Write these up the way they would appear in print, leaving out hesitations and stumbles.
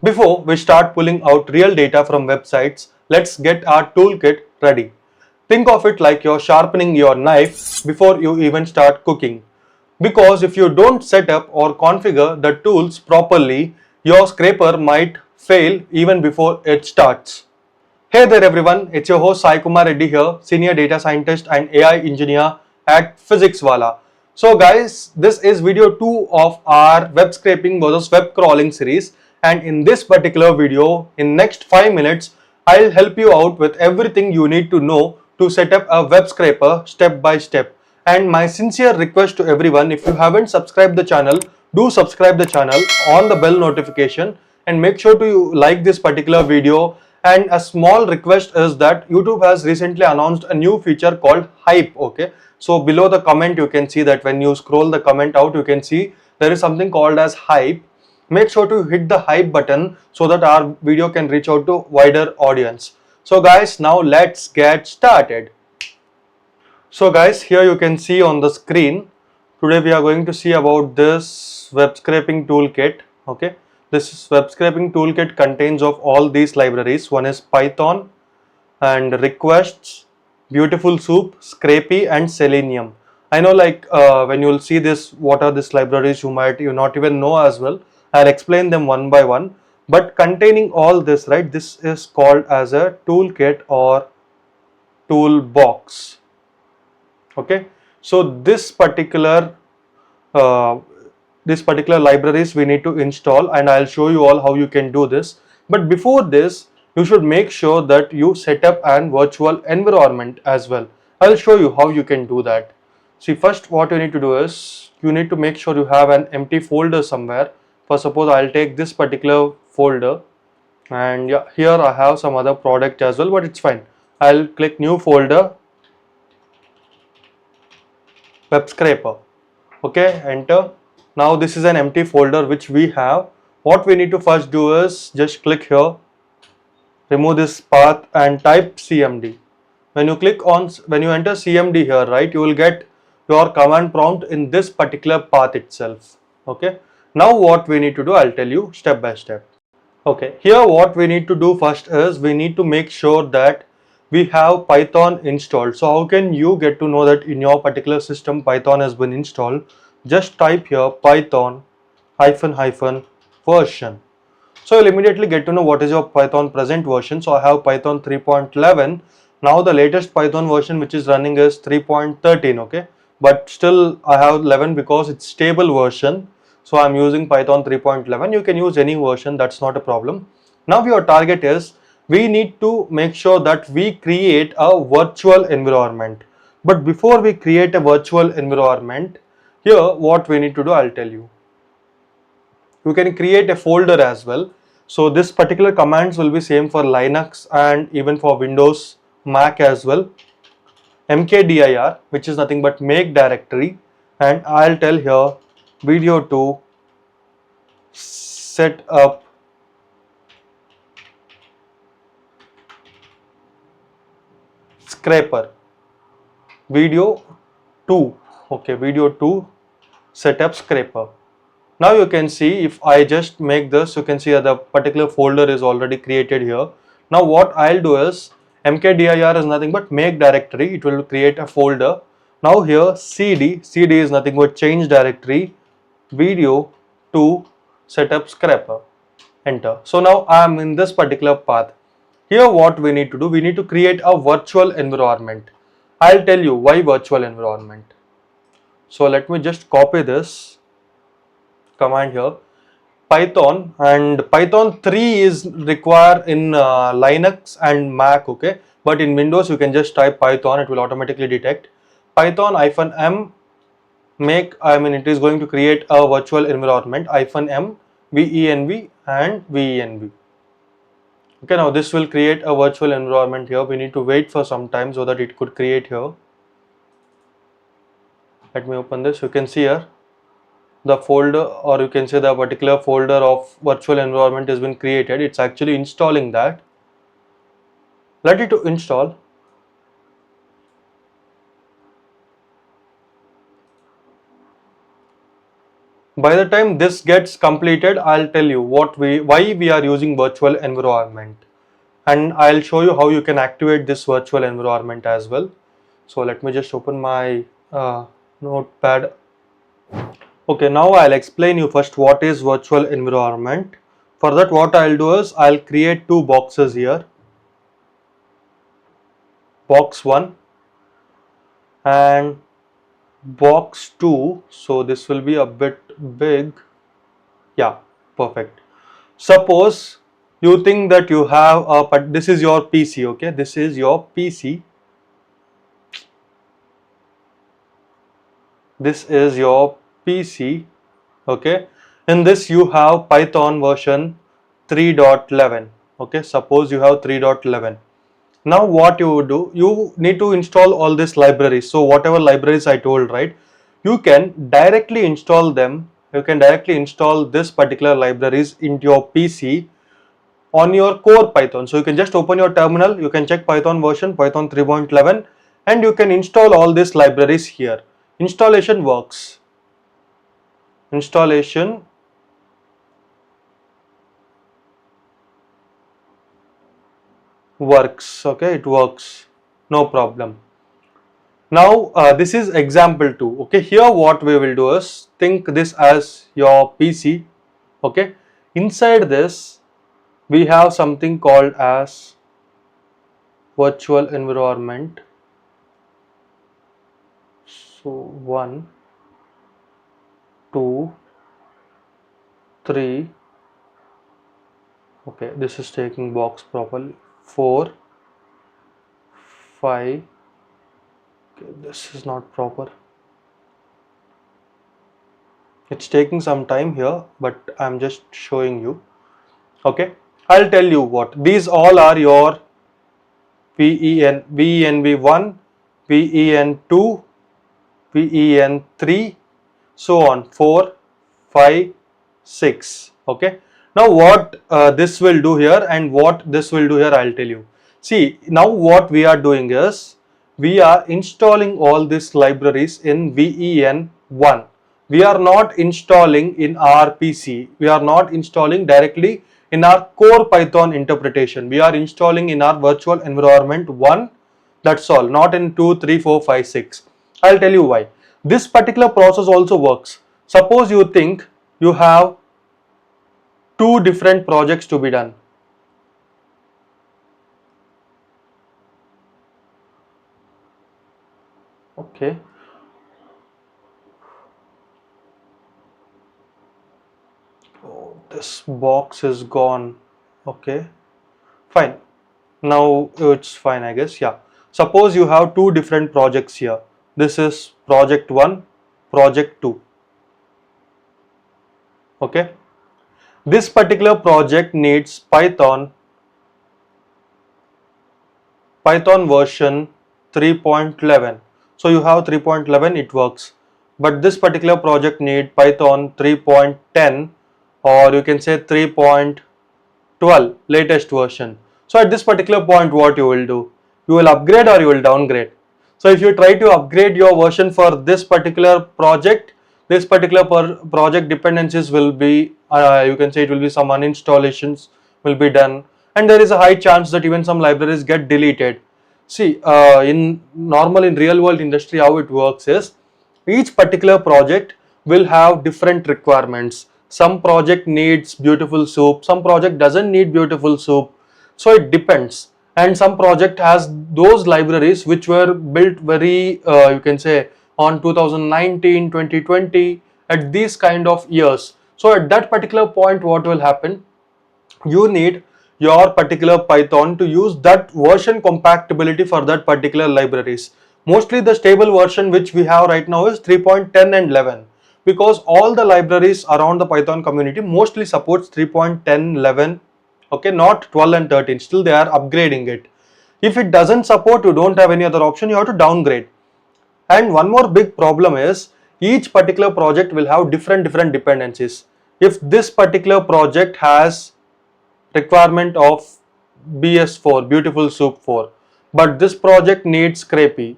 Before we start pulling out real data from websites, let's get our toolkit ready. Think of it like you're sharpening your knife before you even start cooking. Because if you don't set up or configure the tools properly, your scraper might fail even before it starts. Hey there everyone, it's your host Sai Kumar Reddy here, Senior Data Scientist and AI Engineer at PhysicsWala. So guys, this is video 2 of our web scraping versus web crawling series, and in this particular video, in next 5 minutes, I'll help you out with everything you need to know to set up a web scraper step by step. And my sincere request to everyone, if you haven't subscribed the channel, do subscribe the channel, on the bell notification, and make sure to like this particular video. And a small request is that YouTube has recently announced a new feature called hype. Okay, so below the comment you can see that when you scroll the comment out, you can see there is something called as hype. Make sure to hit the hype button so that our video can reach out to wider audience. So guys, now let's get started. So guys, here you can see on the screen, today we are going to see about this web scraping toolkit. Okay, this web scraping toolkit contains of all these libraries. One is Python and requests, beautiful soup, scrapy, and selenium. I know, like when you will see this, what are these libraries, you might not even know as well. I'll explain them one by one, but containing all this, right, this is called as a toolkit or toolbox. Okay, so uh, this particular libraries we need to install, and I'll show you all how you can do this. But before this, you should make sure that you set up an virtual environment as well. I'll show you how you can do that. See, first what you need to do is you need to make sure you have an empty folder somewhere. For suppose I'll take this particular folder, and yeah, here I have some other product as well, but it's fine. I'll click new folder, web scraper. Okay, enter. Now this is an empty folder which we have. What we need to first do is just click here, remove this path and type cmd. When you enter cmd here, right, you will get your command prompt in this particular path itself. Okay, now what we need to do, I'll tell you step by step. Okay, here what we need to do first is we need to make sure that we have Python installed. So how can you get to know that in your particular system Python has been installed? Just type here Python hyphen version. So you'll immediately get to know what is your Python present version. So I have Python 3.11. Now the latest Python version which is running is 3.13. Okay, but still I have 11 because it's stable version. So I'm using Python 3.11. You can use any version, that's not a problem. Now your target is we need to make sure that we create a virtual environment. But before we create a virtual environment, here what we need to do, I'll tell you. You can create a folder as well. So this particular commands will be same for Linux and even for Windows, Mac as well. mkdir, which is nothing but make directory, and I'll tell here video 2 set up scraper video 2. Okay, video 2 setup scraper. Now you can see if I just make this, you can see that the particular folder is already created here. Now what I'll do is mkdir is nothing but make directory, it will create a folder. Now here cd is nothing but change directory, video 2 setup scraper, enter. So now I am in this particular path. Here what we need to do, we need to create a virtual environment. I'll tell you why virtual environment. So let me just copy this command here, Python, and Python 3 is required in Linux and Mac. Okay, but in Windows you can just type Python, it will automatically detect. Python -m make, it is going to create a virtual environment, -m venv and venv. Okay, now this will create a virtual environment here. We need to wait for some time so that it could create here. Let me open this. You can see here the folder, or you can say the particular folder of virtual environment has been created. It's actually installing that. Let it to install. By the time this gets completed, I'll tell you why we are using virtual environment, and I'll show you how you can activate this virtual environment as well. So let me just open my notepad. Okay, now I'll explain you first what is virtual environment. For that, what I'll do is I'll create two boxes here. Box 1 and box 2. So this will be a bit big. Yeah, perfect. Suppose you think that you have but this is your PC, okay? This is your PC. This is your PC, okay? In this you have Python version 3.11, okay? Suppose you have 3.11. Now what you would do, you need to install all these libraries. So whatever libraries I told, right, you can directly install them. You can directly install this particular libraries into your PC on your core Python. So you can just open your terminal, you can check Python version, Python 3.11, and you can install all these libraries here. Installation works. Installation works, okay, it works, no problem. Now this is example 2, okay. Here what we will do is think this as your PC, okay. Inside this we have something called as virtual environment. So 1, 2, 3, okay, this is taking box properly, 4, 5, okay, this is not proper. It's taking some time here, but I'm just showing you, okay. I'll tell you what these all are: your VENV1, VEN2, VEN3, so on, 4, 5, 6, okay. Now what this will do here and what this will do here, I'll tell you. See, now what we are doing is we are installing all these libraries in VEN1. We are not installing in our PC. We are not installing directly in our core Python interpretation. We are installing in our virtual environment 1. That's all, not in 2, 3, 4, 5, 6. I'll tell you why. This particular process also works. Suppose you think you have two different projects to be done. Okay. Oh, this box is gone. Okay. Fine. Now it's fine, I guess. Yeah. Suppose you have two different projects here. This is project 1, project 2. Okay. This particular project needs Python version 3.11. So you have 3.11, it works. But this particular project need Python 3.10, or you can say 3.12, latest version. So at this particular point, what you will do? You will upgrade or you will downgrade. So if you try to upgrade your version for this particular project, this particular project dependencies will be, you can say it will be some uninstallations will be done, and there is a high chance that even some libraries get deleted. See, in real world industry, how it works is each particular project will have different requirements. Some project needs beautiful soup, some project doesn't need beautiful soup. So it depends. And some project has those libraries which were built very, you can say on 2019, 2020, at these kind of years. So at that particular point, what will happen? You need your particular Python to use that version compatibility for that particular libraries. Mostly the stable version which we have right now is 3.10 and 11, because all the libraries around the Python community mostly supports 3.10, 11, okay, not 12 and 13. Still they are upgrading it. If it doesn't support, you don't have any other option, you have to downgrade. And one more big problem is each particular project will have different dependencies. If this particular project has requirement of BS4, beautiful soup 4, but this project needs scrapy.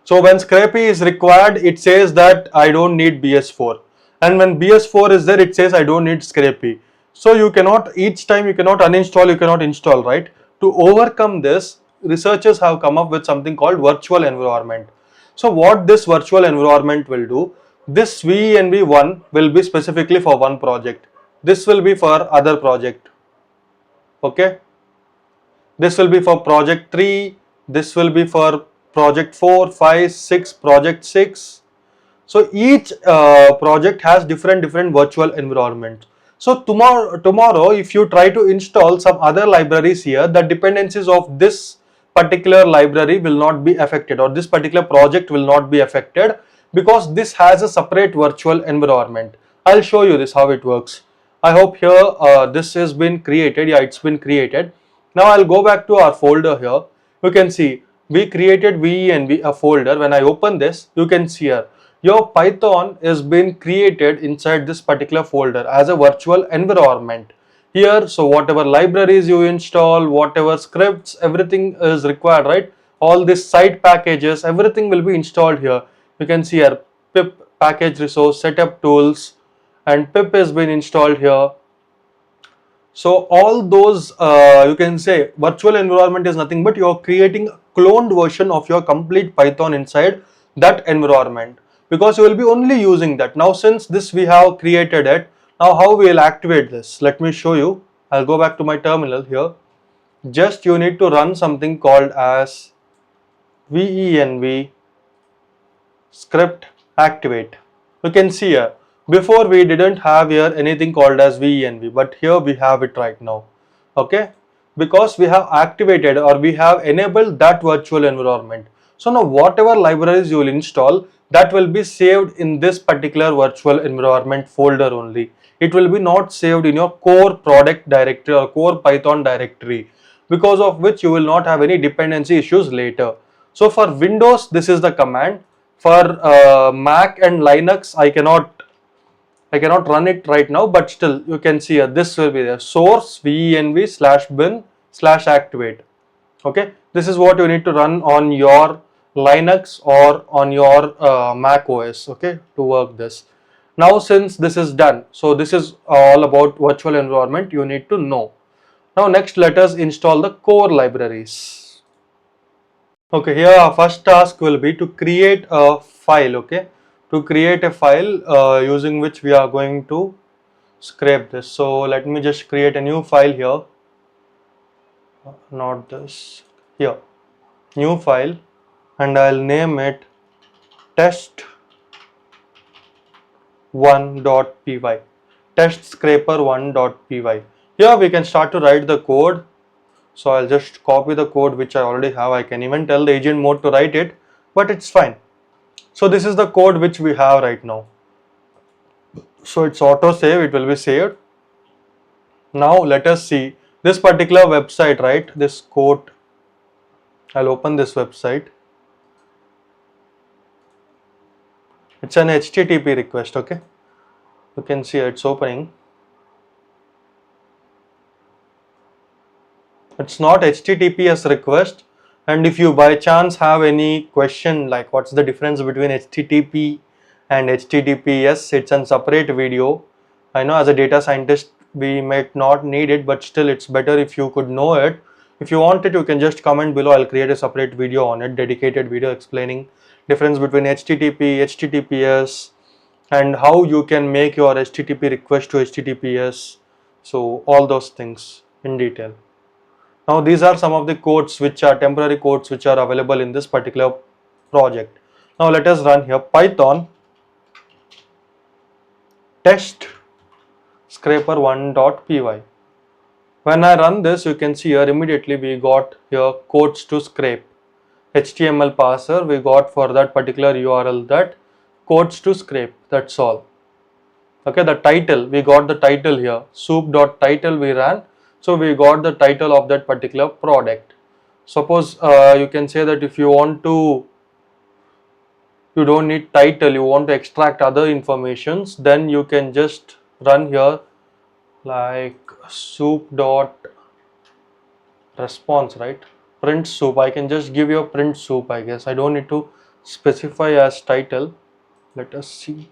So when scrapey is required, it says that I don't need BS4, and when BS4 is there, it says I don't need scrapey. So you cannot, each time you cannot uninstall, you cannot install, right? To overcome this, researchers have come up with something called virtual environment. So what this virtual environment will do, this VENV1 will be specifically for one project. This will be for other project. Okay. This will be for project 3, this will be for project 4, 5, 6, project 6. So each project has different virtual environment. So tomorrow if you try to install some other libraries here, the dependencies of this particular library will not be affected, or this particular project will not be affected, because this has a separate virtual environment. I'll show you this how it works. I hope here this has been created. Yeah, it's been created. Now I'll go back to our folder here. You can see we created VENV a folder. When I open this, you can see here your Python is been created inside this particular folder as a virtual environment. Here, so whatever libraries you install, whatever scripts, everything is required, right? All these side packages, everything will be installed here. You can see here pip package resource, setup tools, and pip has been installed here. So all those you can say virtual environment is nothing but you're creating a cloned version of your complete Python inside that environment, because you will be only using that. Now since this we have created it, now how we will activate this? Let me show you. I'll go back to my terminal here. Just you need to run something called as venv script activate. You can see here, before we didn't have here anything called as venv, but here we have it right now. Okay, because we have activated or we have enabled that virtual environment. So now whatever libraries you will install, that will be saved in this particular virtual environment folder only. It will be not saved in your core product directory or core Python directory, because of which you will not have any dependency issues later. So for Windows, this is the command. For Mac and Linux, I cannot run it right now, but still you can see here, this will be there, source venv/bin/activate. Okay, this is what you need to run on your Linux or on your Mac OS, okay, to work this. Now since this is done, so this is all about virtual environment you need to know. Now next let us install the core libraries. Okay, here our first task will be to create a file, okay, to create a file using which we are going to scrape this. So let me just create a new file here, not this, here, new file, and I'll name it test1.py, test scraper1.py. Here we can start to write the code. So I'll just copy the code which I already have. I can even tell the agent mode to write it, but it's fine. So this is the code which we have right now. So it's auto save, it will be saved. Now let us see this particular website, right? This quote, I'll open this website. It's an HTTP request, okay? You can see it's opening. It's not HTTPS request, and if you by chance have any question like what's the difference between HTTP and HTTPS, it's a separate video. I know as a data scientist we might not need it, but still it's better if you could know it. If you want it, you can just comment below. I'll create a separate video on it, dedicated video explaining difference between HTTP, HTTPS, and how you can make your HTTP request to HTTPS. So all those things in detail. Now these are some of the codes which are temporary codes which are available in this particular project. Now let us run here Python test scraper1.py. When I run this, you can see here immediately we got here codes to scrape, HTML parser we got for that particular URL, that codes to scrape, that's all. Okay, the title, we got the title here, soup.title we ran. So we got the title of that particular product. Suppose you can say that if you want to, you don't need title, you want to extract other informations, then you can just run here like soup.response, right? Print soup. I can just give you a print soup, I guess. I don't need to specify as title. Let us see.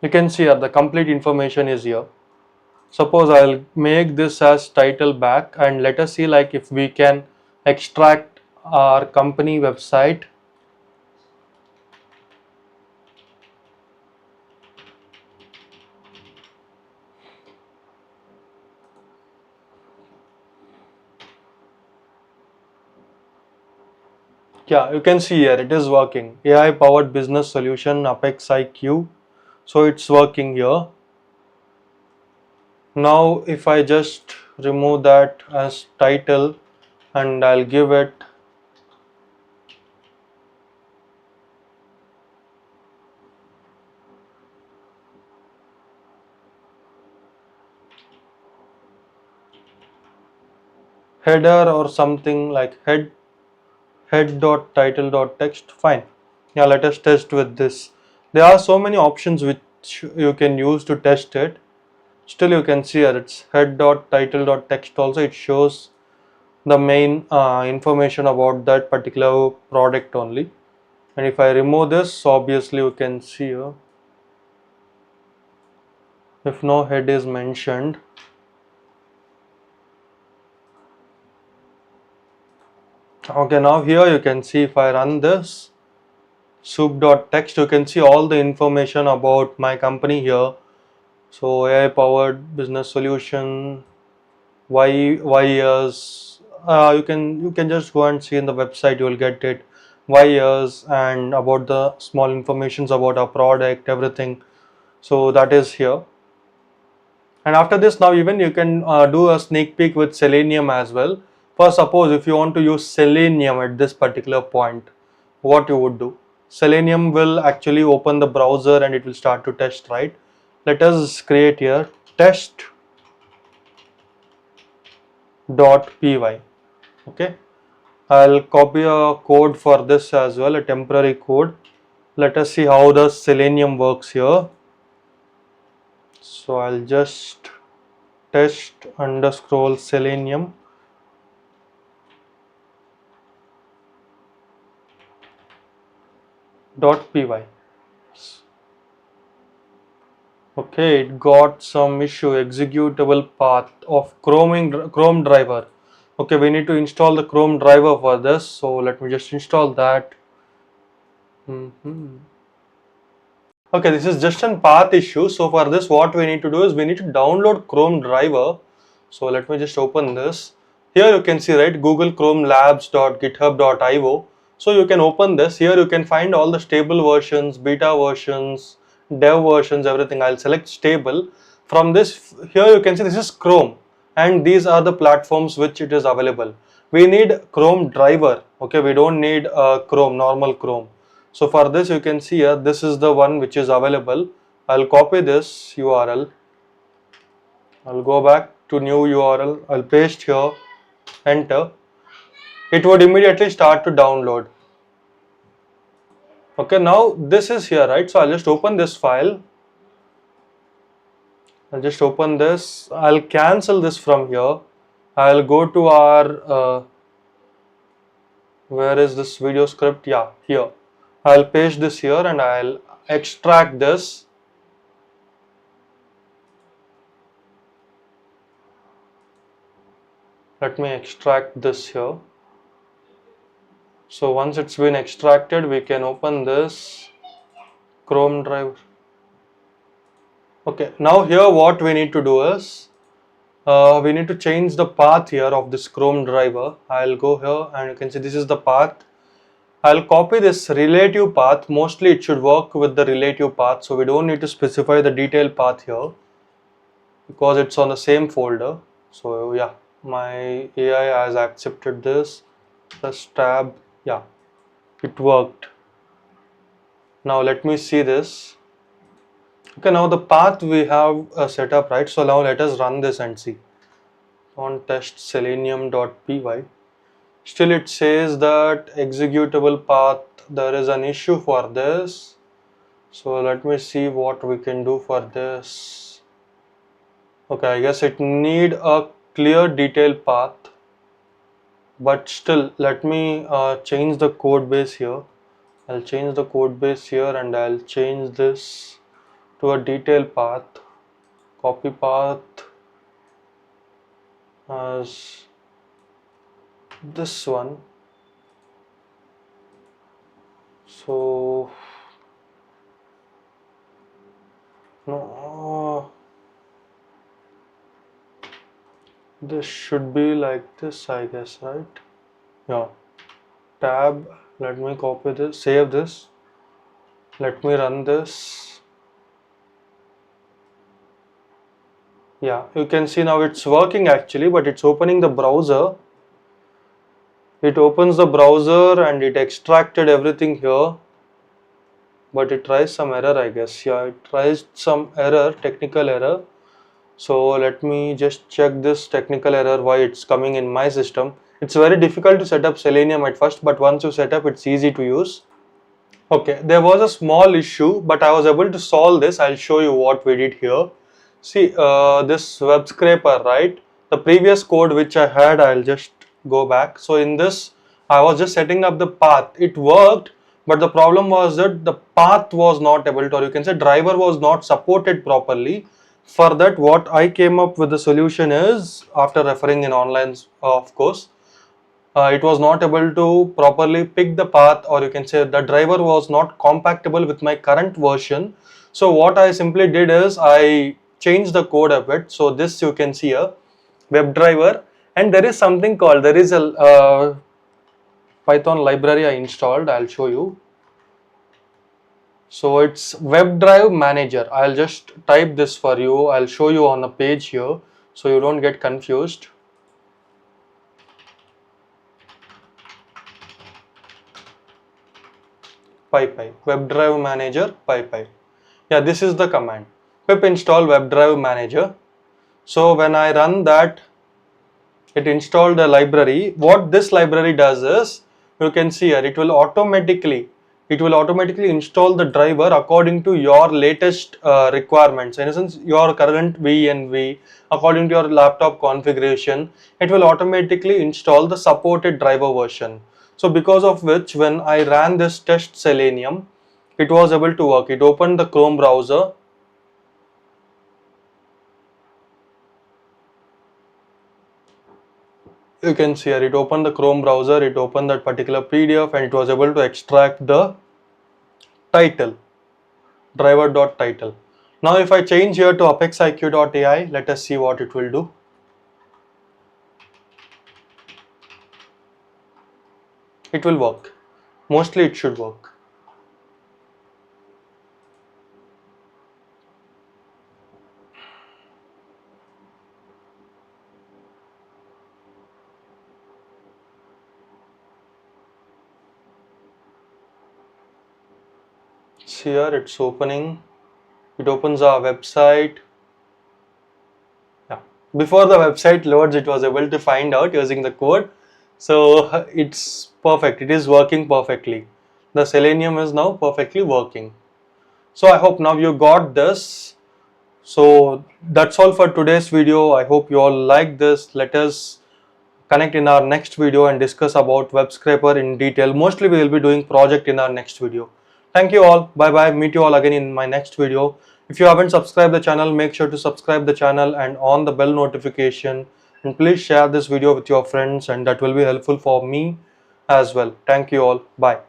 You can see here the complete information is here. Suppose I'll make this as title back, and let us see like if we can extract our company website. Yeah, you can see here it is working. AI powered business solution Apex IQ. So it's working here. Now if I just remove that as title and I'll give it header or something like head.title.text, fine. Yeah, let us test with this. There are so many options which you can use to test it. Still you can see here it's head.title.text also. It shows the main information about that particular product only. And if I remove this, obviously you can see here if no head is mentioned. Okay, now here you can see if I run this soup.txt, you can see all the information about my company here. So AI powered business solution, why years, you can just go and see in the website, you will get it, why years, and about the small informations about our product, everything. So that is here. And after this, now even you can do a sneak peek with Selenium as well. For suppose if you want to use Selenium at this particular point, what you would do? Selenium will actually open the browser and it will start to test, right? Let us create here test.py. Okay, I'll copy a code for this as well, a temporary code. Let us see how the Selenium works here. So I'll just test underscore Selenium .py. Okay, it got some issue, executable path of ChromeDriver. Okay, we need to install the ChromeDriver for this. So let me just install that. Okay, this is just a path issue. So for this, what we need to do is we need to download ChromeDriver. So let me just open this. Here you can see, right, Google Chrome labs.github.io. So you can open this. Here you can find all the stable versions, beta versions, dev versions, everything. I'll select stable. From this, here you can see this is Chrome, and these are the platforms which it is available. We need Chrome driver. Okay, we don't need Chrome, normal Chrome. So for this, you can see here, this is the one which is available. I'll copy this URL. I'll go back to new URL. I'll paste here, enter. It would immediately start to download. Okay, now this is here, right? So I'll just open this file. I'll just open this. I'll cancel this from here. I'll go to our, where is this video script? Yeah, here. I'll paste this here and I'll extract this. Let me extract this here. So once it's been extracted, we can open this ChromeDriver. Okay, now here what we need to do is we need to change the path here of this ChromeDriver. I'll go here and you can see this is the path. I'll copy this relative path. Mostly it should work with the relative path, so we don't need to specify the detailed path here because it's on the same folder. So yeah, my AI has accepted this. Press tab. Yeah, it worked. Now let me see this. Okay, now the path we have set up, right? So now let us run this and see. On test selenium.py. Still it says that executable path, there is an issue for this. So let me see what we can do for this. Okay, I guess it need a clear detailed path. but still let me change the code base here. I'll change the code base here and I'll change this to a detail path, copy path as this one. So no, this should be like this, I guess, right? Yeah. Tab, let me copy this, save this, let me run this. Yeah, you can see now it's working actually, but it's opening the browser. It opens the browser and it extracted everything here, but it tries some error, I guess. Yeah, it tries some error, technical error. So let me just check this technical error, why it's coming in my system. It's very difficult to set up Selenium at first, but once you set up, it's easy to use. Okay, there was a small issue, but I was able to solve this. I'll show you what we did here. See, this web scraper, right? The previous code which I had, I'll just go back. So in this, I was just setting up the path. It worked, but the problem was that the path was not able to, or you can say driver was not supported properly. For that, what I came up with the solution is, after referring in online, of course, it was not able to properly pick the path, or you can say the driver was not compatible with my current version. So what I simply did is I changed the code a bit. So this you can see a WebDriver, and there is something called, there is a Python library I installed. I'll show you. So it's WebDrive Manager. I'll just type this for you. I'll show you on the page here so you don't get confused. PyPy, WebDrive Manager, PyPy. Yeah, this is the command, pip install WebDrive Manager. So when I run that, it installed a library. What this library does is, you can see here, it will automatically install the driver according to your latest requirements. In a sense, your current VNV, according to your laptop configuration, it will automatically install the supported driver version. So because of which, when I ran this test Selenium, it was able to work. It opened the Chrome browser. You can see here, it opened the Chrome browser, it opened that particular PDF, and it was able to extract the title, driver.title. Now if I change here to apexiq.ai, let us see what it will do. It will work. Mostly it should work. See here, it's opening. It opens our website. Yeah. Before the website loads, it was able to find out using the code. So it's perfect. It is working perfectly. The Selenium is now perfectly working. So I hope now you got this. So that's all for today's video. I hope you all like this. Let us connect in our next video and discuss about web scraper in detail. Mostly we will be doing project in our next video. Thank you all. Bye bye. Meet you all again in my next video. If you haven't subscribed the channel, make sure to subscribe the channel and on the bell notification. And please share this video with your friends, and that will be helpful for me as well. Thank you all. Bye.